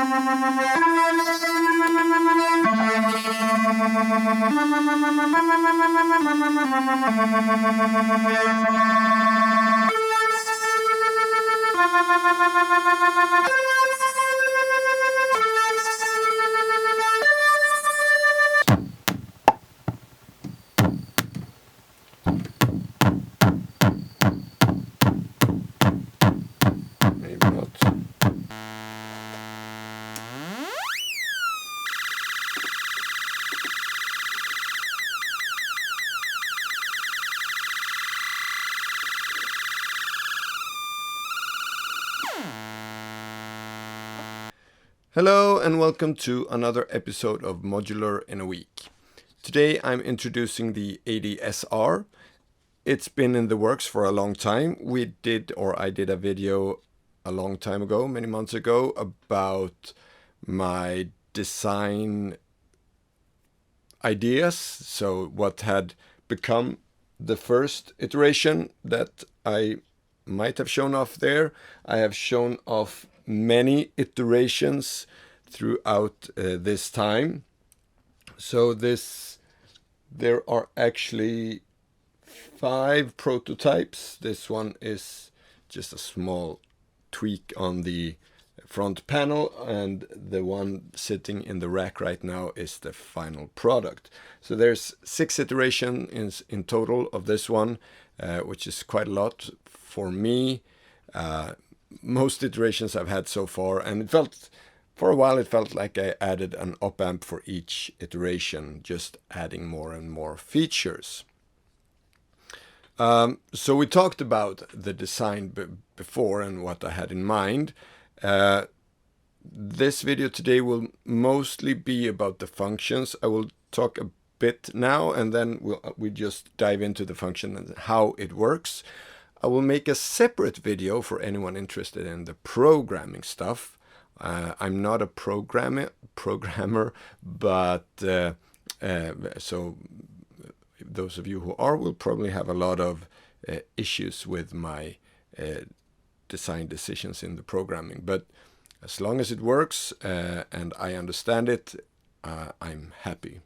Maybe not. Hello and welcome to another episode of Modular in a Week. Today I'm introducing the ADSR. It's been in the works for a long time. I did a video a long time ago, many months ago, about my design ideas. So what had become the first iteration that I might have shown off there. I have shown off many iterations throughout this time. So there are actually 5 prototypes. This one is just a small tweak on the front panel, and the one sitting in the rack right now is the final product. So there's 6 iterations in total of this one, which is quite a lot for me. Most iterations I've had so far, and for a while it felt like I added an op-amp for each iteration, just adding more and more features. So we talked about the design before and what I had in mind. This video today will mostly be about the functions. I will talk a bit now, and then we just dive into the function and how it works. I will make a separate video for anyone interested in the programming stuff. I'm not a programmer, but so those of you who are will probably have a lot of issues with my design decisions in the programming. But as long as it works and I understand it, I'm happy.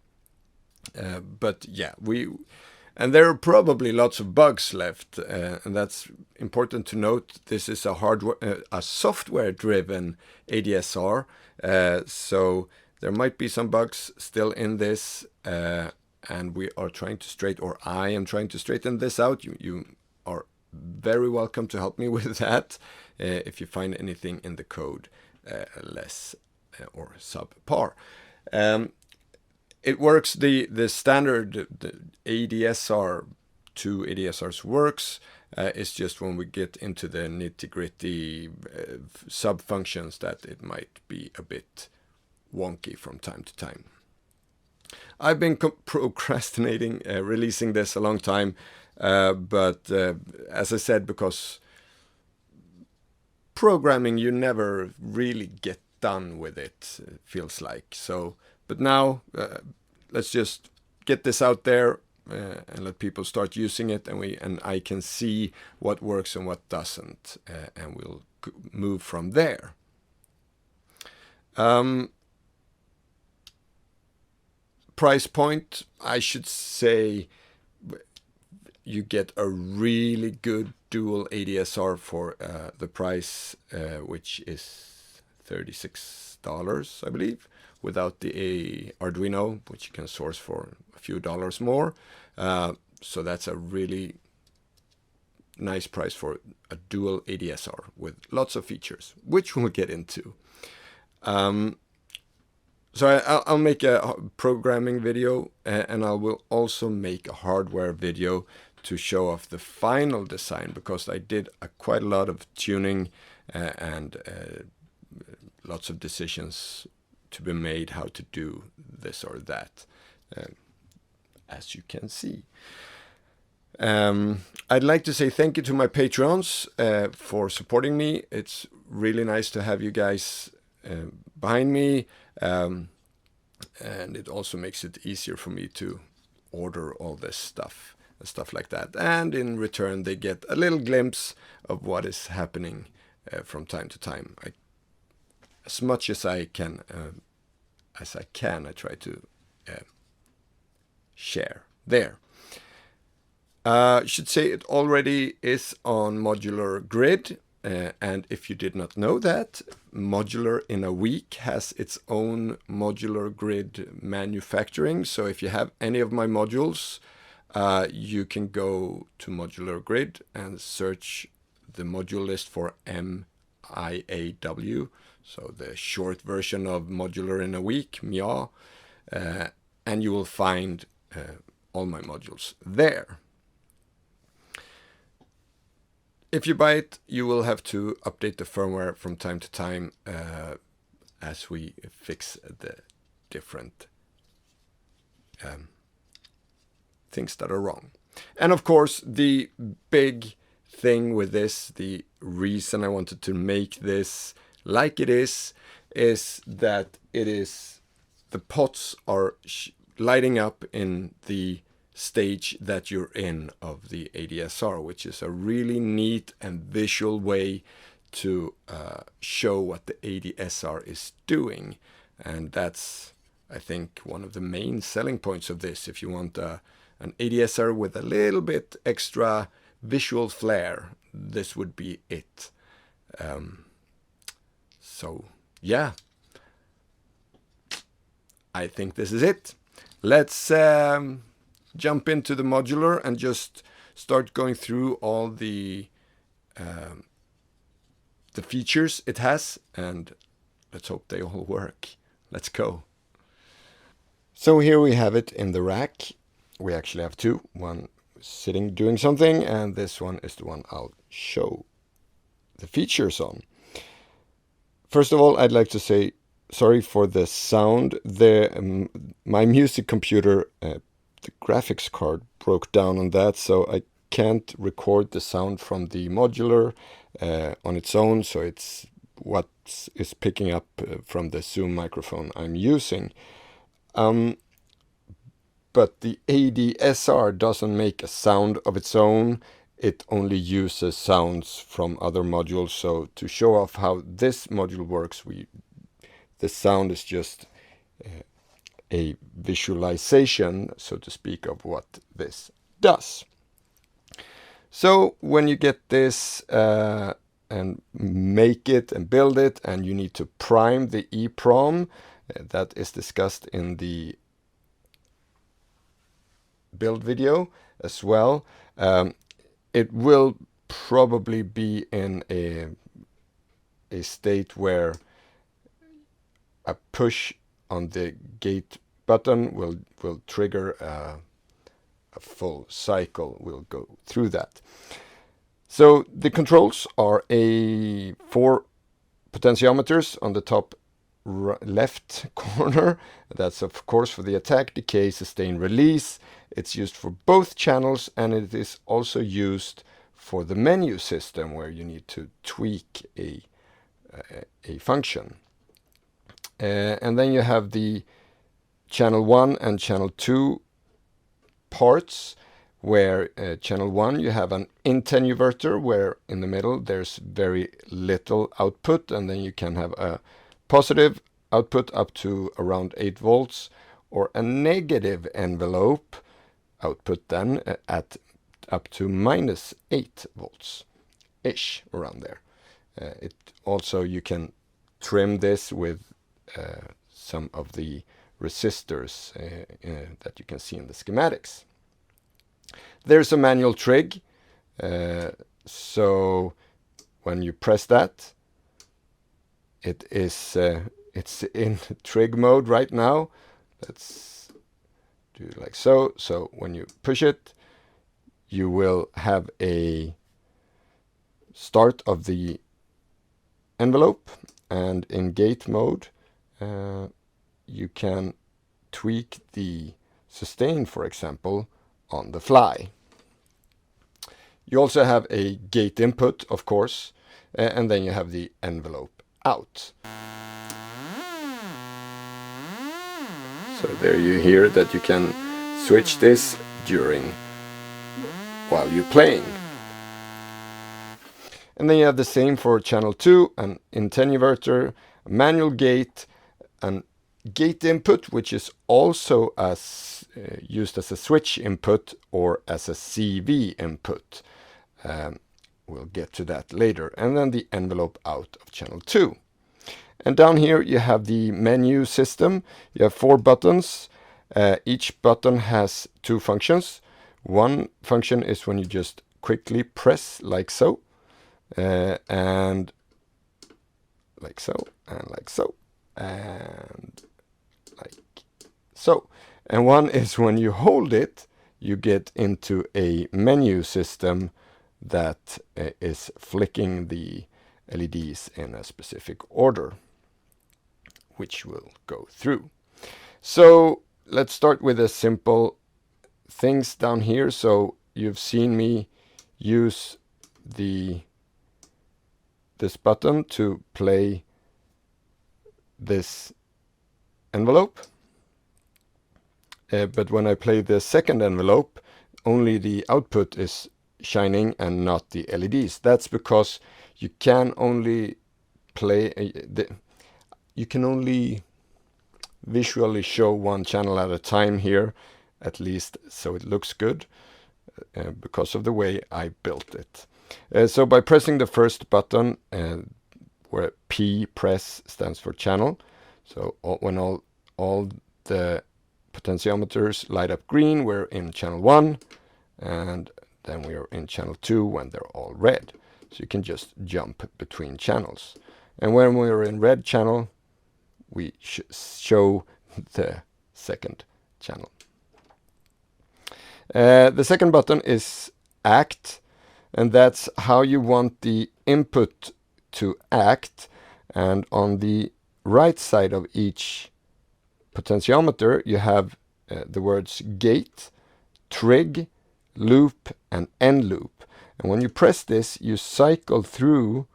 But yeah, and there are probably lots of bugs left, and that's important to note. This is a software-driven ADSR, so there might be some bugs still in this, and we are trying to I am trying to straighten this out. You are very welcome to help me with that if you find anything in the code less or subpar. It works, the standard ADSR, 2 ADSRs works. It's just when we get into the nitty-gritty sub-functions that it might be a bit wonky from time to time. I've been procrastinating releasing this a long time, but as I said, because programming, you never really get done with it, feels like. So, but now let's just get this out there and let people start using it, and I can see what works and what doesn't, and we'll move from there. Price point, I should say you get a really good dual ADSR for the price, which is $36, I believe, without the Arduino, which you can source for a few dollars more. So that's a really nice price for a dual ADSR with lots of features, which we'll get into. So I'll make a programming video, and I will also make a hardware video to show off the final design, because I did quite a lot of tuning and lots of decisions to be made how to do this or that, as you can see. I'd like to say thank you to my Patreons for supporting me. It's really nice to have you guys behind me, and it also makes it easier for me to order all this stuff and stuff like that. And in return, they get a little glimpse of what is happening from time to time. as much as I can, I try to share there. I should say it already is on ModularGrid, and if you did not know that, Modular in a Week has its own ModularGrid manufacturing. So if you have any of my modules, you can go to ModularGrid and search the module list for MiaW, so the short version of Modular in a Week, MiaW, and you will find all my modules there. If you buy it, you will have to update the firmware from time to time as we fix the different things that are wrong. And of course, the big thing with this, the reason I wanted to make this like it is that the pots are lighting up in the stage that you're in of the ADSR, which is a really neat and visual way to show what the ADSR is doing. And that's, I think, one of the main selling points of this. If you want an ADSR with a little bit extra visual flair, this would be it. So yeah, I think this is it. Let's jump into the modular and just start going through all the features it has, and let's hope they all work. Let's go. So here we have it in the rack. We actually have two, one sitting doing something, and this one is the one I'll show the features on. First of all, I'd like to say sorry for the sound. My music computer, the graphics card broke down on that, so I can't record the sound from the modular on its own, so it's what is picking up from the Zoom microphone I'm using. But the ADSR doesn't make a sound of its own. It only uses sounds from other modules. So to show off how this module works, the sound is just a visualization, so to speak, of what this does. So when you get this and make it and build it, and you need to prime the EEPROM, that is discussed in the build video as well. It will probably be in a state where a push on the gate button will trigger a full cycle. We'll go through that. So the controls are 4 potentiometers on the top left corner. That's of course for the attack, decay, sustain, release. It's used for both channels, and it is also used for the menu system where you need to tweak a function. And then you have the channel 1 and channel 2 parts, where channel 1 you have an attenuator where in the middle there's very little output, and then you can have a positive output up to around 8 volts or a negative envelope output then at up to -8 volts ish, around there. It also, you can trim this with some of the resistors that you can see in the schematics. There's a manual trig, so when you press that, it's in trig mode right now. Let's do it like so. So when you push it, you will have a start of the envelope, and in gate mode you can tweak the sustain, for example, on the fly. You also have a gate input, of course, and then you have the envelope out. So there you hear that you can switch this while you're playing. And then you have the same for channel 2, an attenuator, a manual gate, and gate input, which is also used as a switch input or as a CV input. We'll get to that later. And then the envelope out of channel 2. And down here you have the menu system. You have 4 buttons. Each button has 2 functions. One function is when you just quickly press like so, and like so, and like so, and like so. And one is when you hold it, you get into a menu system that is flicking the LEDs in a specific order, which we'll go through. So let's start with the simple things down here. So you've seen me use this button to play this envelope. But when I play the second envelope, only the output is shining and not the LEDs. That's because you can only play, you can only visually show one channel at a time here, at least so it looks good, because of the way I built it. So by pressing the first button, where P press stands for channel, so when all the potentiometers light up green, we're in channel 1, and then we are in channel 2 when they're all red. So you can just jump between channels. And when we're in red channel, we show the second channel. The second button is act, and that's how you want the input to act. And on the right side of each potentiometer, you have the words gate, trig, loop, and nLoop. And when you press this, you cycle through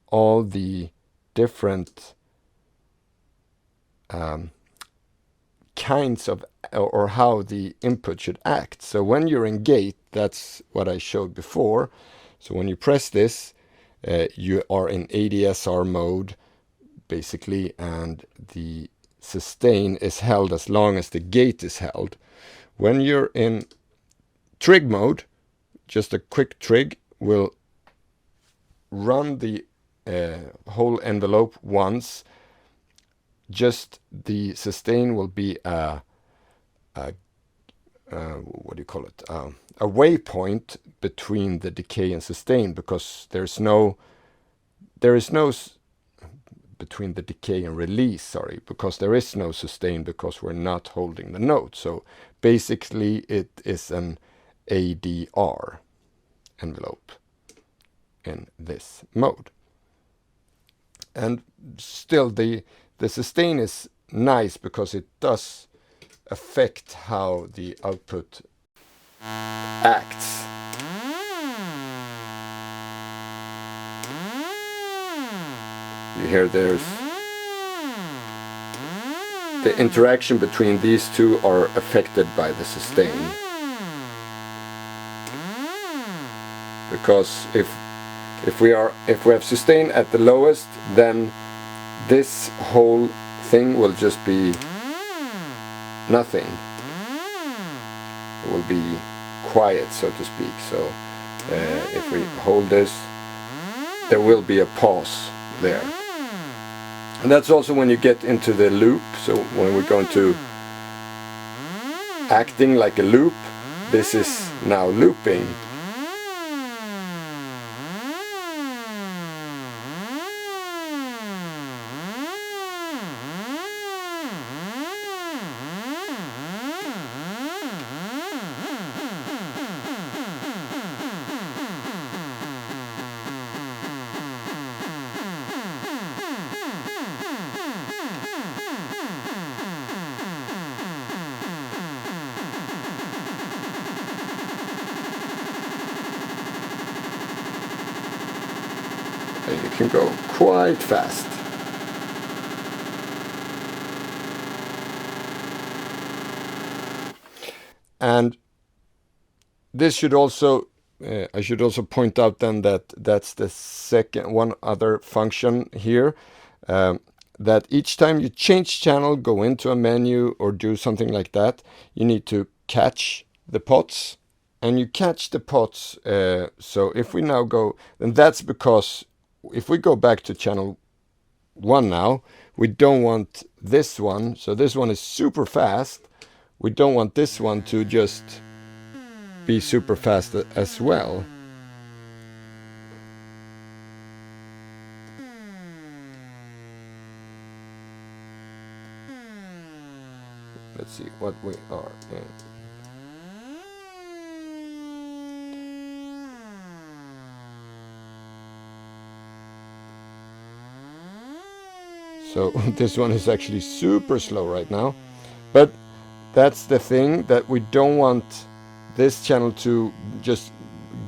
all the different kinds of, or how the input should act. So when you're in gate, that's what I showed before. So when you press this, you are in ADSR mode, basically, and the sustain is held as long as the gate is held. When you're in trig mode, just a quick trig will run the whole envelope once. Just the sustain will be a what do you call it? A waypoint between the decay and sustain, because there is no between the decay and release, sorry, because there is no sustain, because we're not holding the note. So basically it is an ADR envelope in this mode. And still the sustain is nice because it does affect how the output acts. You hear there's the interaction between these two are affected by the sustain. Because if we have sustain at the lowest, then this whole thing will just be nothing. It will be quiet, so to speak. So if we hold this, there will be a pause there. And that's also when you get into the loop. So when we're going to acting like a loop, this is now looping. And you can go quite fast. And this should also, I should also point out then that that's the second, one other function here. that each time you change channel, go into a menu or do something like that, you need to catch the pots. And you catch the pots, so if we now go, then that's because if we go back to channel 1 now, we don't want this one, so this one is super fast. We don't want this one to just be super fast as well. Let's see what we are in. So this one is actually super slow right now. But that's the thing, that we don't want this channel to just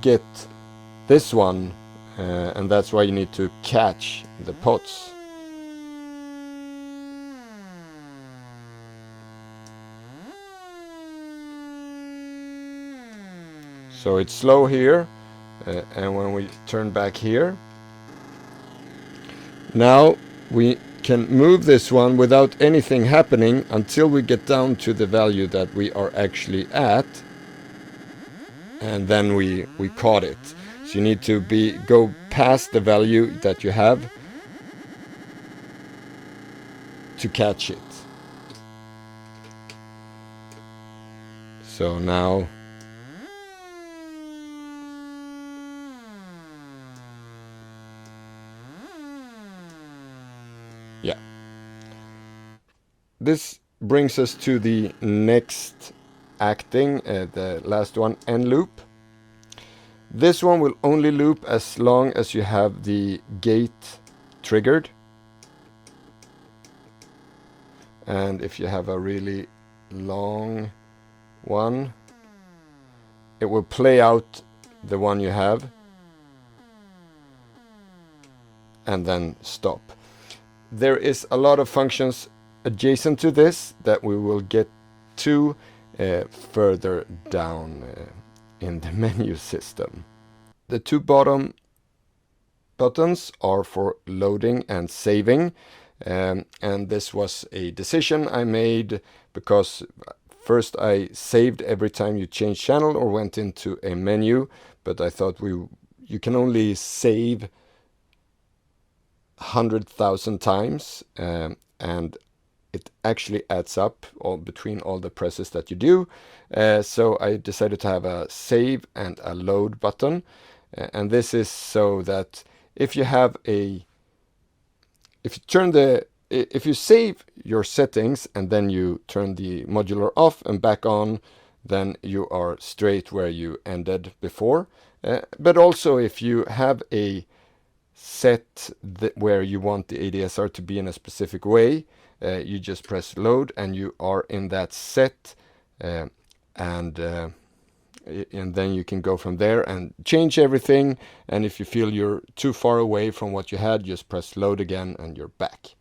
get this one. And that's why you need to catch the pots. So it's slow here. And when we turn back here, now we can move this one without anything happening until we get down to the value that we are actually at, and then we caught it. So you need to go past the value that you have to catch it. So now yeah. This brings us to the next acting, the last one, nLoop. This one will only loop as long as you have the gate triggered. And if you have a really long one, it will play out the one you have and then stop. There is a lot of functions adjacent to this that we will get to further down in the menu system. The two bottom buttons are for loading and saving, and this was a decision I made because first I saved every time you change channel or went into a menu, but I thought you can only save 100,000 times, and it actually adds up between all the presses that you do. So I decided to have a save and a load button, and this is so that if you save your settings and then you turn the modular off and back on, then you are straight where you ended before. But also if you have a set where you want the ADSR to be in a specific way, you just press load and you are in that set, and then you can go from there and change everything. And if you feel you're too far away from what you had, just press load again and you're back.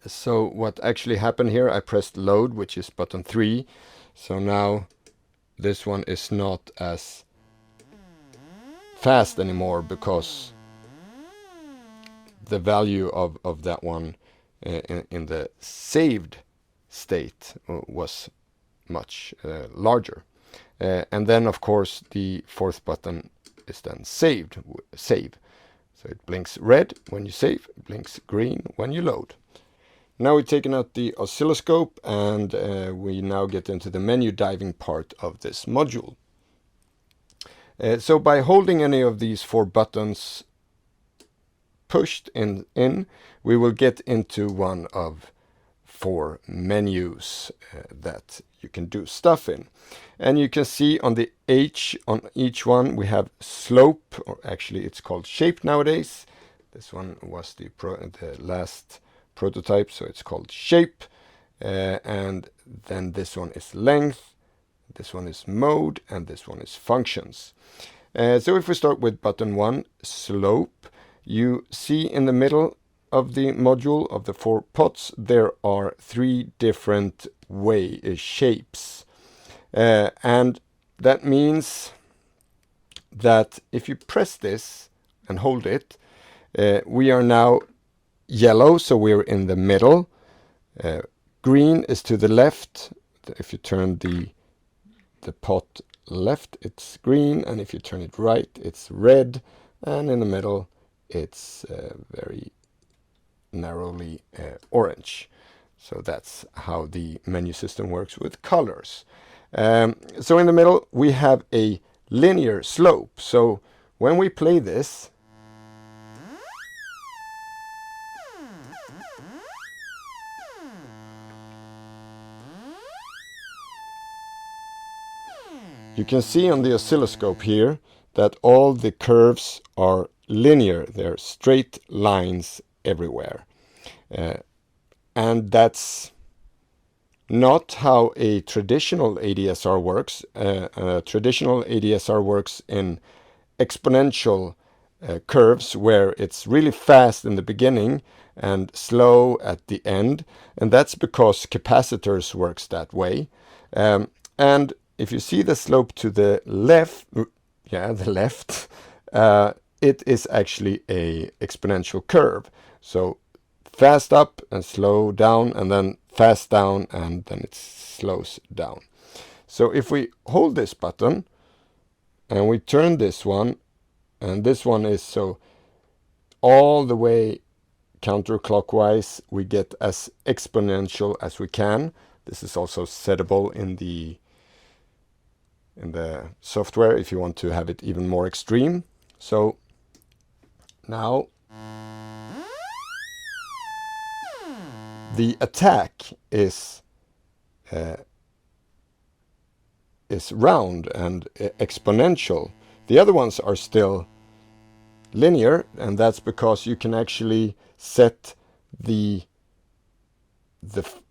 So what actually happened here, I pressed load, which is button 3. So now this one is not as fast anymore because the value of that one in the saved state was much larger. And then of course the fourth button is then save. So it blinks red when you save, it blinks green when you load. Now we've taken out the oscilloscope, and we now get into the menu diving part of this module. So by holding any of these 4 buttons pushed in, we will get into one of 4 menus that you can do stuff in. And you can see on the H on each one we have slope, or actually it's called shape nowadays. This one was the last prototype, so it's called shape. And then this one is length, this one is mode, and this one is functions. So if we start with button 1, slope, you see in the middle of the module of the 4 pots there are 3 different shapes, and that means that if you press this and hold it, we are now yellow, so we're in the middle. Green is to the left. If you turn the pot left, it's green, and if you turn it right, it's red, and in the middle, it's very narrowly orange. So that's how the menu system works with colors. So in the middle, we have a linear slope. So when we play this, you can see on the oscilloscope here that all the curves are linear. They're straight lines everywhere. And that's not how a traditional ADSR works. Traditional ADSR works in exponential curves where it's really fast in the beginning and slow at the end. And that's because capacitors works that way. And if you see the slope to the left, it is actually a exponential curve. So fast up and slow down, and then fast down, and then it slows down. So if we hold this button and we turn this one, and this one is so all the way counterclockwise, we get as exponential as we can. This is also settable in the software if you want to have it even more extreme. So now the attack is round and exponential. The other ones are still linear, and that's because you can actually set the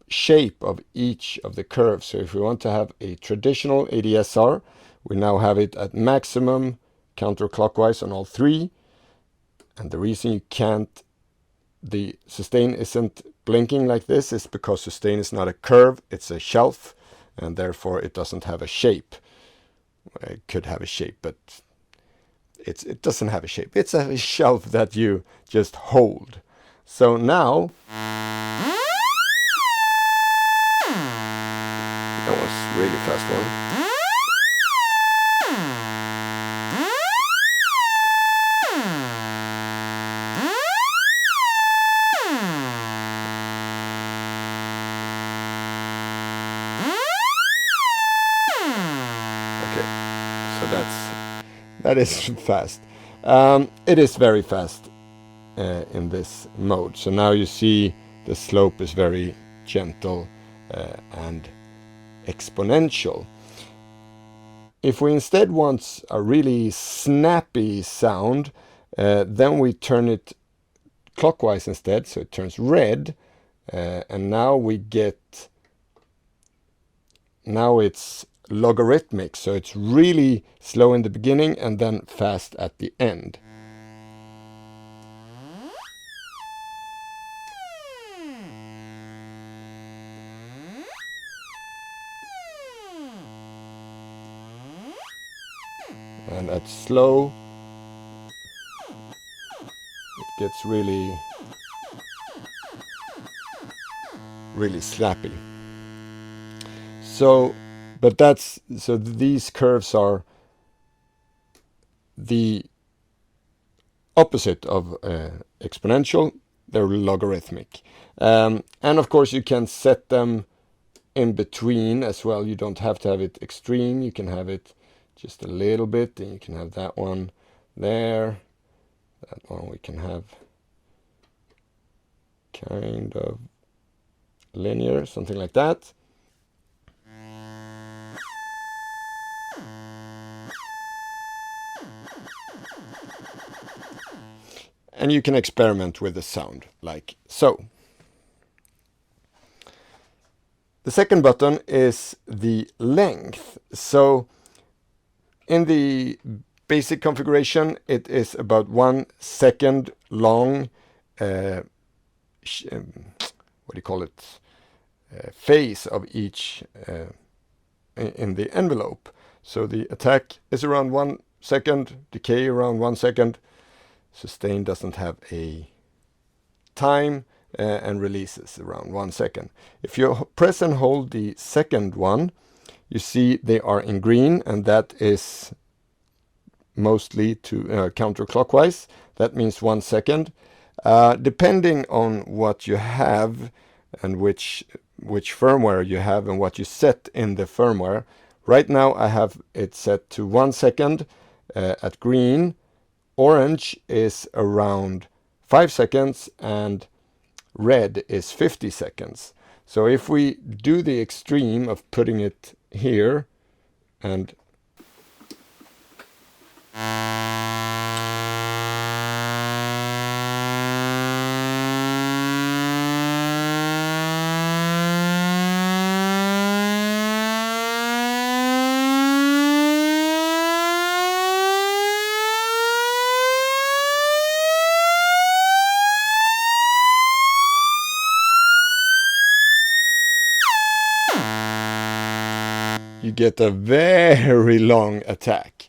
shape of each of the curves. So if we want to have a traditional ADSR, we now have it at maximum counterclockwise on all three. And the reason you can't, the sustain isn't blinking like this is because sustain is not a curve, it's a shelf, and therefore it doesn't have a shape. It could have a shape, but it doesn't have a shape. It's a shelf that you just hold. So now, that was really fast one. That is fast. It is very fast in this mode. So now you see the slope is very gentle and exponential. If we instead want a really snappy sound, then we turn it clockwise instead, so it turns red, and now we get, now it's logarithmic, so it's really slow in the beginning and then fast at the end. And at slow, it gets really slappy. So, but that's, so these curves are the opposite of exponential. They're logarithmic. And of course you can set them in between as well. You don't have to have it extreme. You can have it just a little bit, and you can have that one there. That one we can have kind of linear, something like that. And you can experiment with the sound like so. The second button is the length. So in the basic configuration, it is about 1 second long, what do you call it, phase of each in the envelope. So the attack is around 1 second, decay around 1 second. Sustain doesn't have a time and releases around 1 second. If you press and hold the second one, you see they are in green, and that is mostly to counterclockwise. That means 1 second. Depending on what you have and which firmware you have and what you set in the firmware. Right now I have it set to 1 second at green. Orange is around 5 seconds and red is 50 seconds. So if we do the extreme of putting it here and you get a very long attack.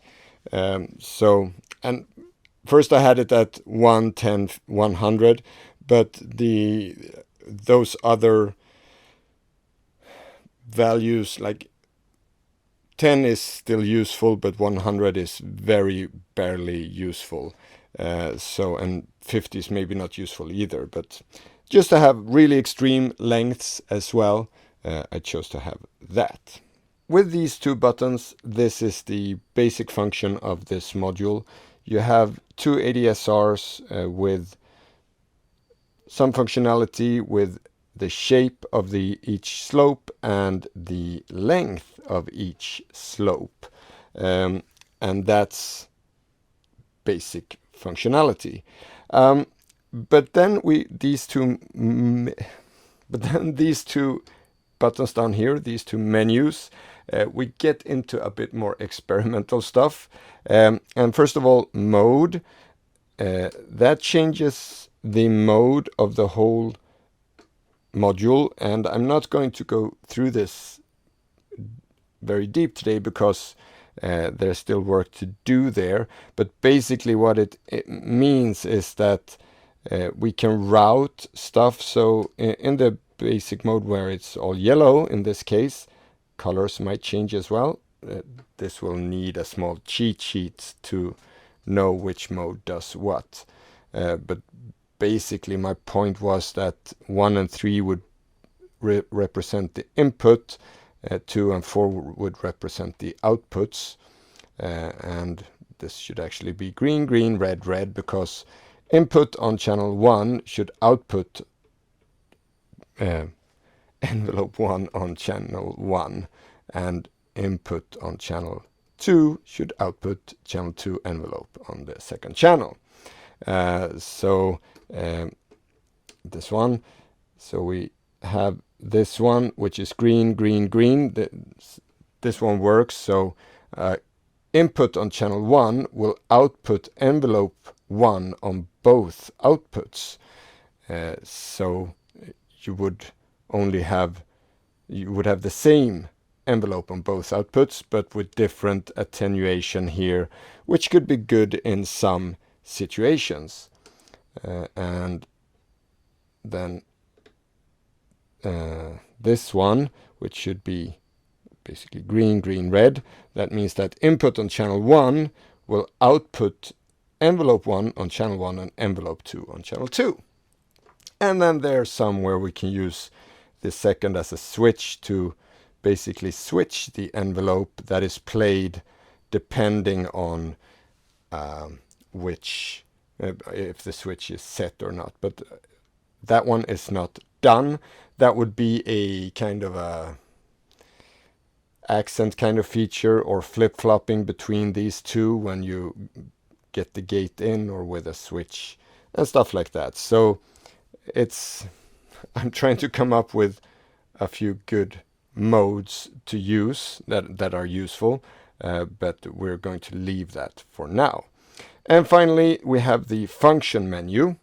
So, and first I had it at 110, 100, but those other values, like 10 is still useful, but 100 is very barely useful. So, and 50 is maybe not useful either, but just to have really extreme lengths as well, I chose to have that. With these two buttons, this is the basic function of this module. You have two ADSRs with some functionality with the shape of each slope and the length of each slope. And that's basic functionality. But then these two buttons down here, these two menus, we get into a bit more experimental stuff. And first of all, mode. That changes the mode of the whole module. And I'm not going to go through this very deep today because there's still work to do there. But basically what it means is that we can route stuff. So in the basic mode where it's all yellow, in this case, colors might change as well. This will need a small cheat sheet to know which mode does what. But basically my point was that 1 and 3 would represent the input, 2 and 4 would represent the outputs. And this should actually be green, green, red, red, because input on channel 1 should output envelope 1 on channel 1, and input on channel 2 should output channel 2 envelope on the second channel. So this one, so we have this one, which is green, green, green. This one works. So input on channel 1 will output envelope 1 on both outputs. So you would have the same envelope on both outputs, but with different attenuation here, which could be good in some situations. And then this one, which should be basically green, green, red, that means that input on channel 1 will output envelope 1 on channel 1 and envelope 2 on channel 2. And then there's some where we can use the second as a switch to basically switch the envelope that is played depending on if the switch is set or not. But that one is not done. That would be a kind of a accent kind of feature, or flip-flopping between these two when you get the gate in or with a switch and stuff like that. So I'm trying to come up with a few good modes to use that are useful, but we're going to leave that for now. And finally, we have the function menu,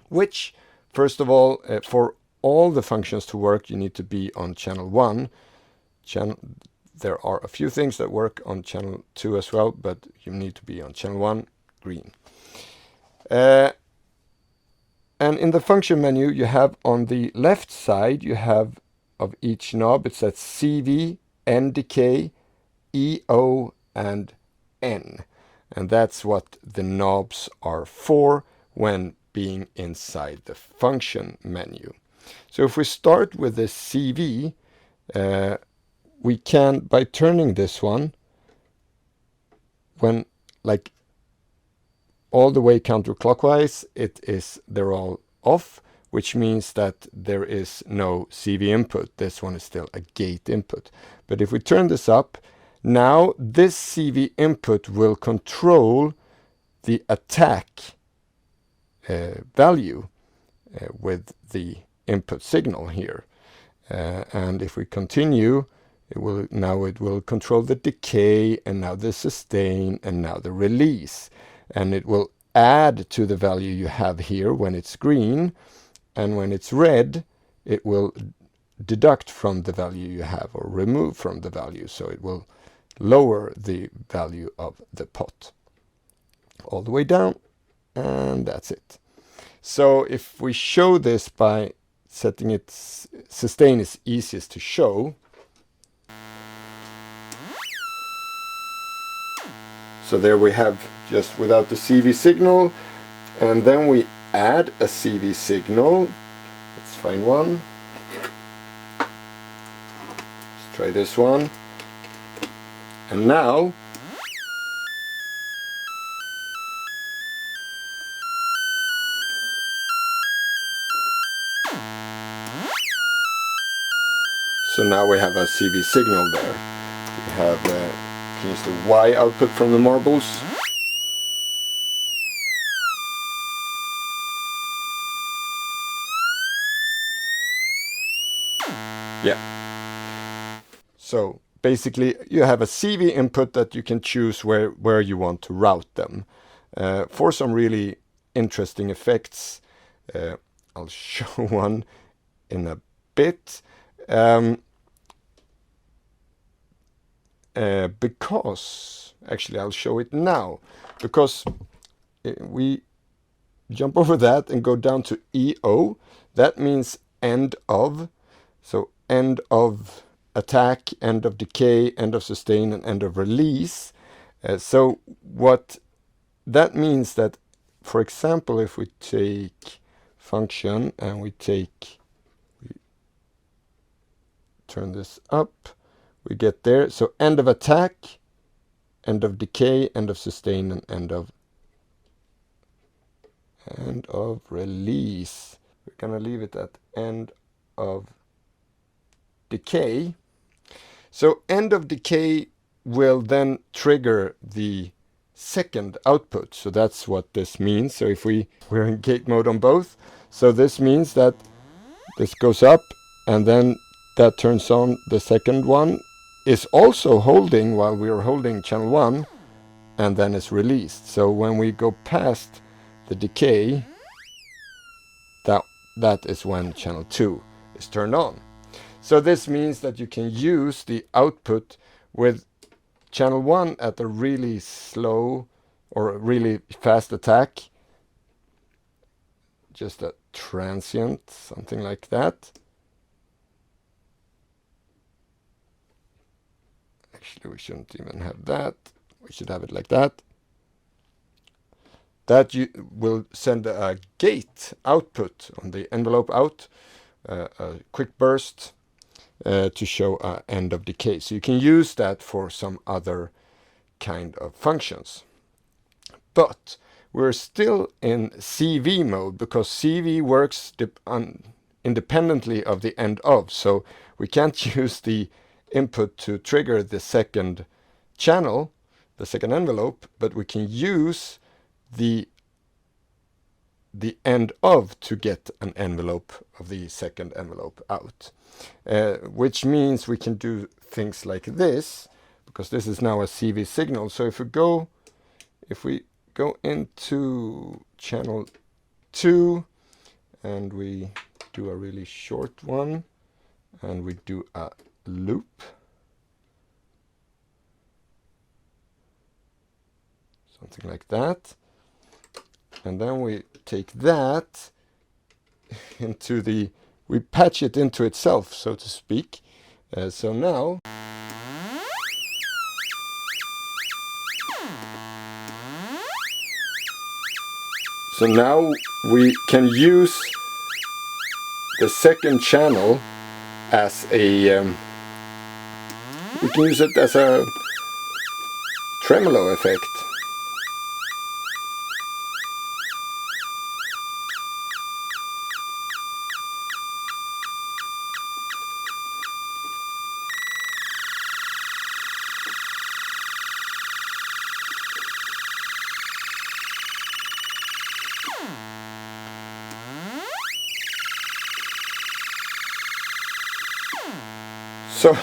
which, first of all, for all the functions to work, you need to be on channel 1. There are a few things that work on channel 2 as well, but you need to be on channel 1, green. And in the function menu, you have on the left side, you have of each knob, it says CV, nDecay, EO, and N. And that's what the knobs are for when being inside the function menu. So if we start with the CV, we can, by turning this one, when like all the way counterclockwise, they're all off, which means that there is no CV input. This one is still a gate input. But if we turn this up, now this CV input will control the attack value with the input signal here. And if we continue, it will control the decay, and now the sustain, and now the release. And it will add to the value you have here when it's green, and when it's red, it will deduct from the value you have or remove from the value. So it will lower the value of the pot all the way down, and that's it. So if we show this by setting it, sustain is easiest to show. So there we have just without the CV signal, and then we add a CV signal. Let's find one. Let's try this one. And now we have a CV signal there. We have can use the Y output from the marbles. Yeah. So basically you have a CV input that you can choose where you want to route them. For some really interesting effects, I'll show one in a bit. Because actually I'll show it now, because we jump over that and go down to EO. That means end of. So end of attack, end of decay, end of sustain, and end of release. So what that means that, for example, if we take function and we turn this up, we get there. So end of attack, end of decay, end of sustain, and end of release. We're gonna leave it at end of decay. So end of decay will then trigger the second output. So that's what this means. So if we're in gate mode on both, so this means that this goes up, and then that turns on the second one, is also holding while we are holding channel 1, and then it's released. So when we go past the decay, that is when channel 2 is turned on. So this means that you can use the output with channel 1 at a really slow or a really fast attack, just a transient, something like that. Actually, we shouldn't even have that. We should have it like that. That you will send a gate output on the envelope out, a quick burst to show end of decay. So you can use that for some other kind of functions. But we're still in CV mode, because CV works independently of the end of. So we can't use the input to trigger the second channel, the second envelope, but we can use the end of to get an envelope of the second envelope out, which means we can do things like this, because this is now a CV signal. So if we go into channel 2 and we do a really short one and we do a loop, something like that, and then we take that into the, we patch it into itself, so to speak. So now we can use the second channel as a we can use it as a tremolo effect. So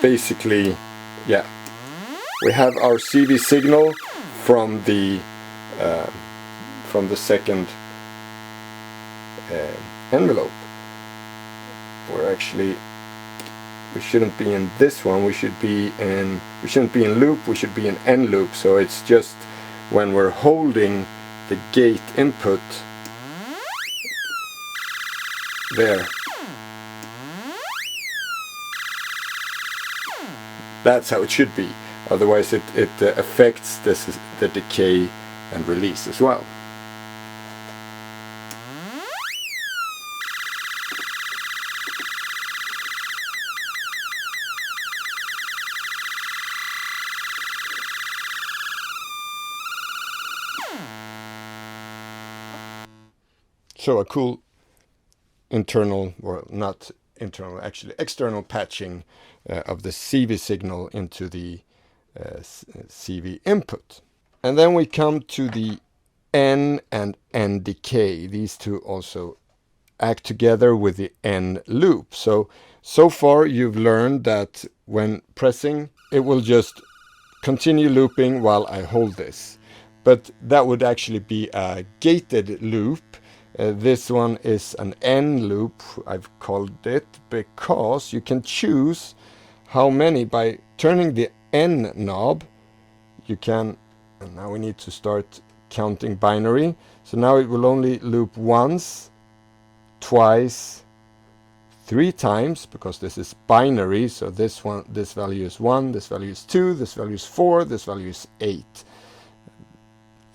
basically, yeah, we have our CV signal from the second envelope. We shouldn't be in this one. We shouldn't be in loop. We should be in nLoop. So it's just when we're holding the gate input there. That's how it should be. Otherwise it affects the decay and release as well. So a cool internal, or not internal, actually external patching of the CV signal into the CV input. And then we come to the N and nDecay. These two also act together with the nLoop. So far you've learned that when pressing, it will just continue looping while I hold this. But that would actually be a gated loop. This one is an nLoop, I've called it, because you can choose how many. By turning the N knob, you can, and now we need to start counting binary. So now it will only loop once, twice, 3 times, because this is binary. So this value is 1, this value is 2, this value is 4, this value is 8.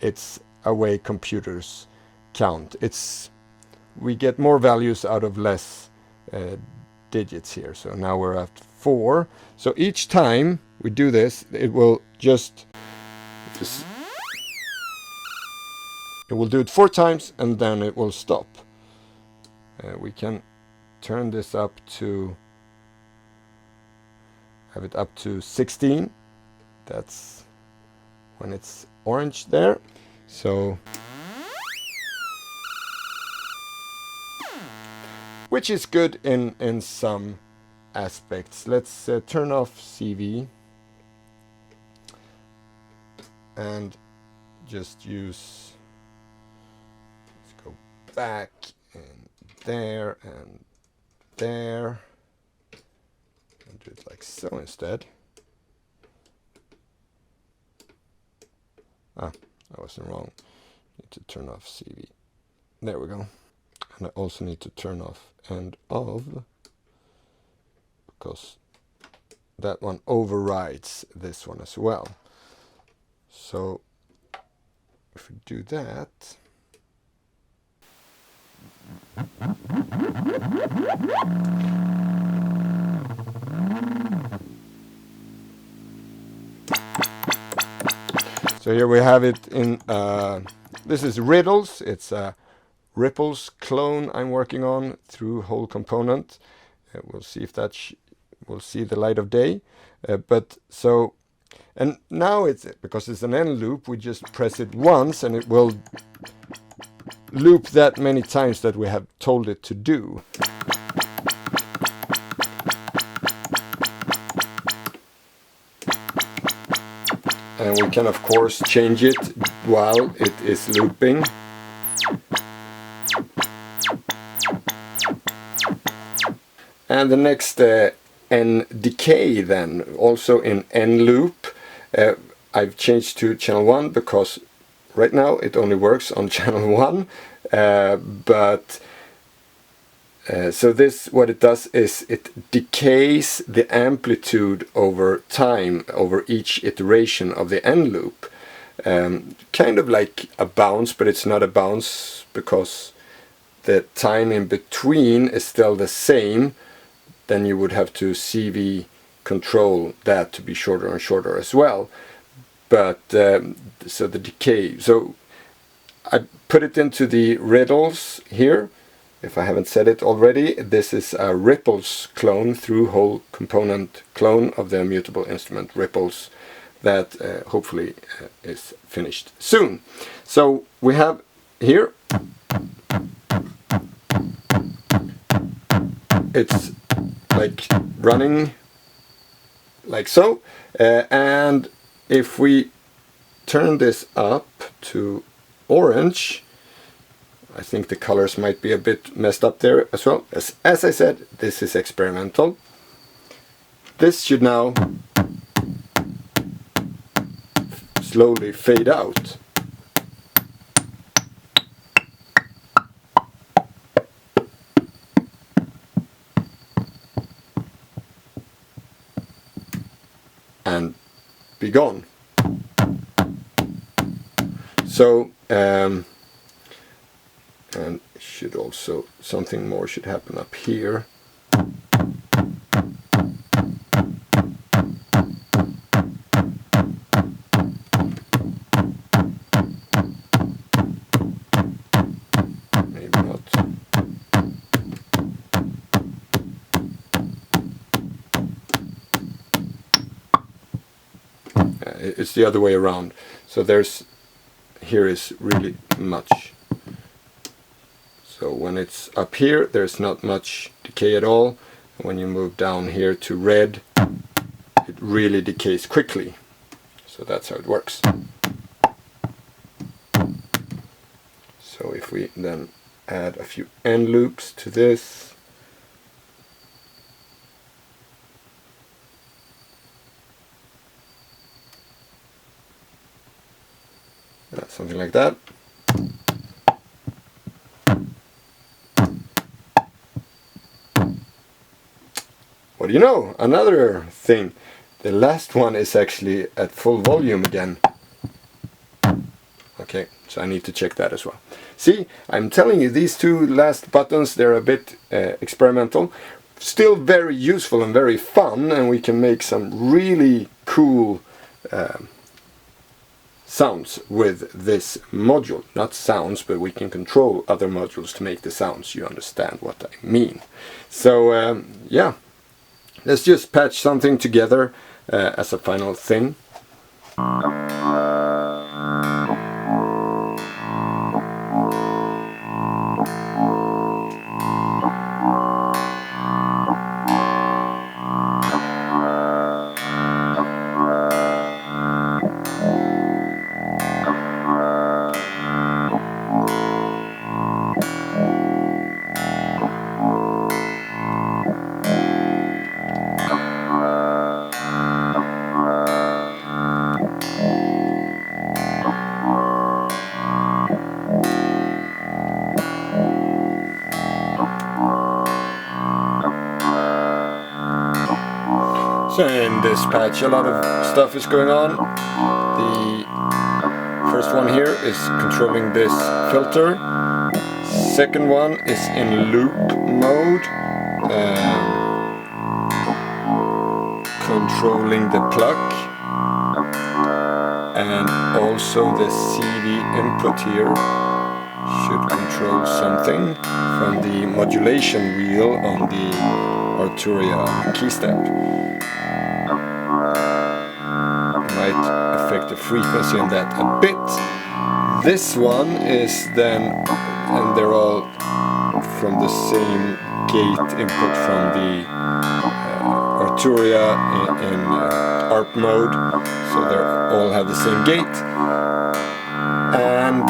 It's a way computers count. We get more values out of less digits here. So now we're at 4. So each time we do this, it will do it 4 times, and then it will stop. We can turn this up to, have it up to 16. That's when it's orange there. So, which is good in some aspects. Let's turn off CV and just use, let's go back and there and there, and do it like so instead. I wasn't wrong. Need to turn off CV. There we go. And I also need to turn off EndOf, because that one overrides this one as well. So if we do that, so here we have it in, this is Riddles. It's a Ripples clone I'm working on through whole component. We'll see if that will see the light of day. And now it's, because it's an nLoop, we just press it once and it will loop that many times that we have told it to do. And we can of course change it while it is looping. And the next nDecay then, also in nLoop, I've changed to channel 1 because right now it only works on channel 1. So this, what it does is it decays the amplitude over time, over each iteration of the nLoop. Kind of like a bounce, but it's not a bounce because the time in between is still the same. Then you would have to CV control that to be shorter and shorter as well. But so the decay, so I put it into the riddles here. If I haven't said it already, this is a ripples clone, through hole component clone of the mutable instrument ripples that hopefully is finished soon. So we have here, it's like running like so, and if we turn this up to orange, I think the colors might be a bit messed up there as well. As I said, this is experimental. This should now slowly fade out. And be gone. So and should also, something more should happen up here. Maybe not. It's the other way around. So there's, here is really much. So when it's up here, there's not much decay at all. And when you move down here to red, it really decays quickly. So that's how it works. So if we then add a few end loops to this, something like that. What do you know? Another thing. The last one is actually at full volume again. Okay, so I need to check that as well. See, I'm telling you, these two last buttons, they're a bit experimental. Still very useful and very fun, and we can make some really cool sounds with this module. Not sounds, but we can control other modules to make the sounds. You understand what I mean. So yeah, let's just patch something together as a final thing. So in this patch a lot of stuff is going on. The first one here is controlling this filter. Second one is in loop mode, controlling the pluck, and also the CV input here should control something from the modulation wheel on the Arduino key step. Might affect the frequency on that a bit. This one is then, and they're all from the same gate input from the Arturia in ARP mode, so they all have the same gate. And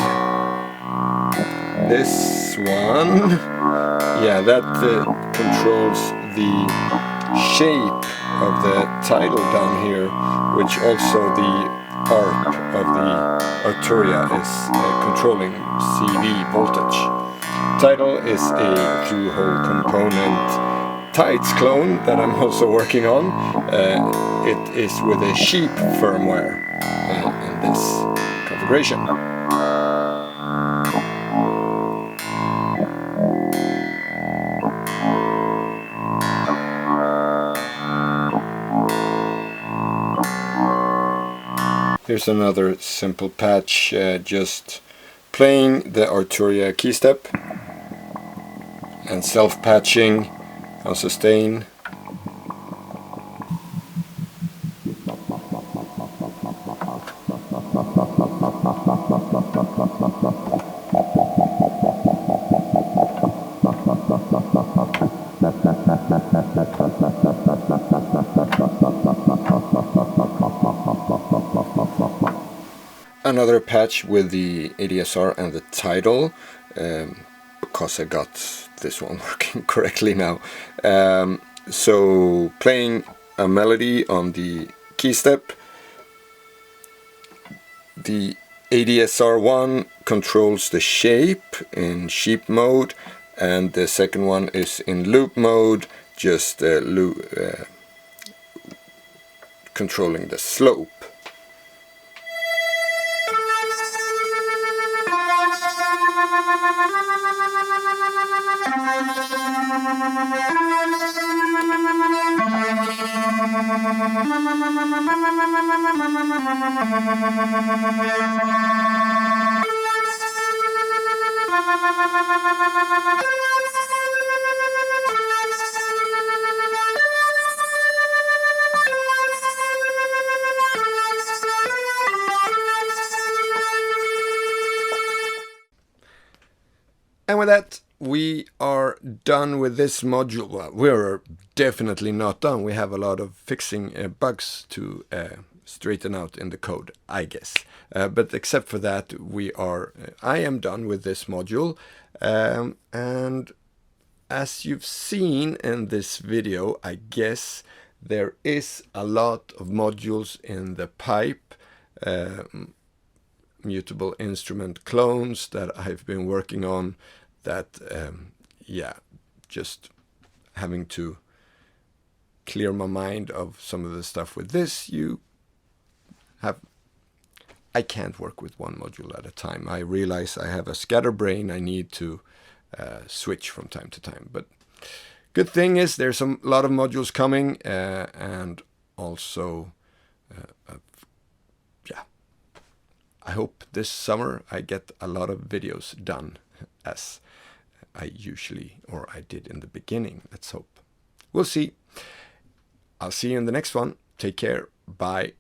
this one, yeah, that controls the shape of the title down here, which also the ARP of the Arturia is controlling CV voltage. Title is a through-hole component tights clone that I'm also working on. It is with a sheep firmware in this configuration. Here's another simple patch, just playing the Arturia key step and self-patching on sustain. Another patch with the ADSR and the title, because I got this one working correctly now. So playing a melody on the key step. The ADSR1 controls the shape in sheep mode, and the second one is in loop mode, just controlling the slope. And with that, we are done with this module. Well, we're definitely not done. We have a lot of fixing bugs to straighten out in the code, I guess. But except for that, I am done with this module. And as you've seen in this video, I guess there is a lot of modules in the pipe, mutable instrument clones that I've been working on, that just having to clear my mind of some of the stuff with this. I can't work with one module at a time. I realize I have a scatterbrain. I need to switch from time to time, but good thing is there's a lot of modules coming, and also I hope this summer I get a lot of videos done, as I did in the beginning. Let's hope. We'll see. I'll see you in the next one. Take care. Bye.